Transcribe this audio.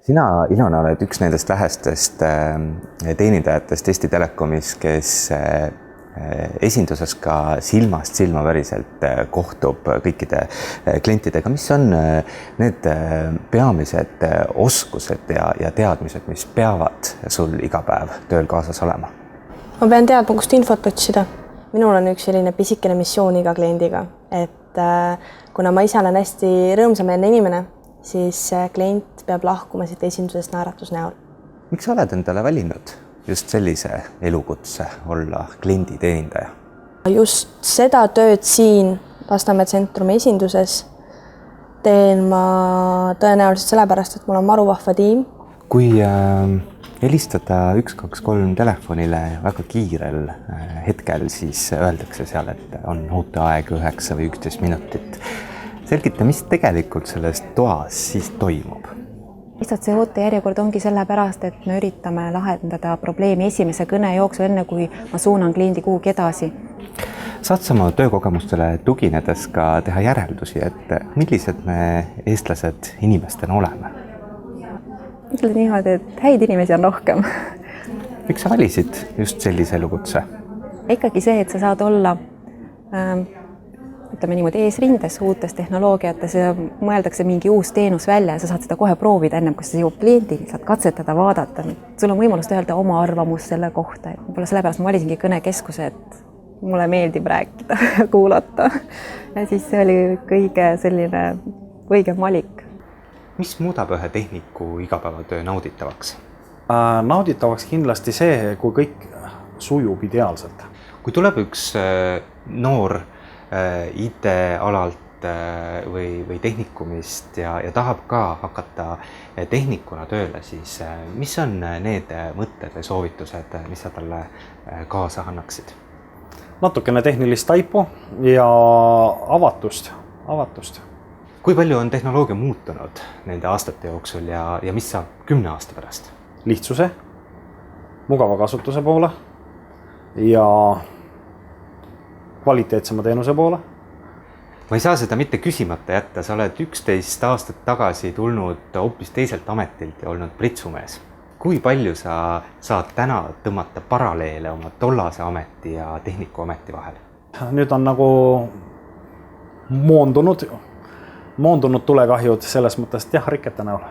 Sina, Ilona, oled üks nendest vähestest teenindajatest Eesti Telekomis, kes esinduses ka silmast silma päriselt kohtub kõikide klientidega. Mis on need peamised oskused ja teadmised, mis peavad sul iga päev tööl kaasas olema? Ma pean teadma, kust infot otsida. Minul on üks selline pisikene missioon iga kliendiga, et kuna ma ise olen hästi rõõmsameelne inimene, siis klient peab lahkuma siit esindusest naeratusnäol. Miks oled endale valinud just sellise elukutse olla kliendi teenindaja? Just seda tööd siin Lasnamäe tsentrumi esinduses teen ma tõenäoliselt sellepärast, et mul on maruvahva tiim. Kui helistada 123 telefonile väga kiirel hetkel, siis öeldakse seal, et on ooteaeg 9 või 11 minutit. Selgita, mis tegelikult selles toas siis toimub? Lihtsalt see ootejärjekord ongi sellepärast, et me üritame lahendada probleemi esimese kõne jooksul, enne kui ma suunan kliendi kuhugi edasi. Saad sama töökogemustele tuginedes ka teha järeldusi, et millised me eestlased inimestena oleme? Ütled niimoodi, et häid inimesi on rohkem. Miks sa valisid just sellise elukutse? Ikkagi see, et sa saad olla ütleme niimoodi eesrindes uutes tehnoloogiates ja mõeldakse mingi uus teenus välja ja sa saad seda kohe proovida ennem, kui sa jõuab kliendini, saad katsetada, vaadata. Sul on võimalust öelda oma arvamus selle kohta. Võib-olla sellepärast ma valisingi kõnekeskuse, et mulle meeldib rääkida ja kuulata. Ja siis see oli kõige selline õigem valik. Mis muudab ühe tehniku igapäevatöö nauditavaks? Nauditavaks kindlasti see, kui kõik sujub ideaalselt. Kui tuleb üks noor IT-alalt või tehnikumist ja tahab ka hakata tehnikuna tööle, siis mis on need mõtted või soovitused, mis sa talle kaasa annaksid? Natukene tehnilist taipu ja avatust. Kui palju on tehnoloogia muutunud nende aastate jooksul ja mis saab 10 aasta pärast? Lihtsuse, mugava kasutuse poole ja kvaliteetsema teenuse poole. Ma ei saa seda mitte küsimata jätta, sa oled 11 aastat tagasi tulnud hoopis teiselt ametilt ja olnud pritsumees. Kui palju sa saad täna tõmmata paralleele oma tollase ameti ja tehnikuameti vahel? Nüüd on nagu moondunud tulekahjud selles mõttes, et jah, rikete näol.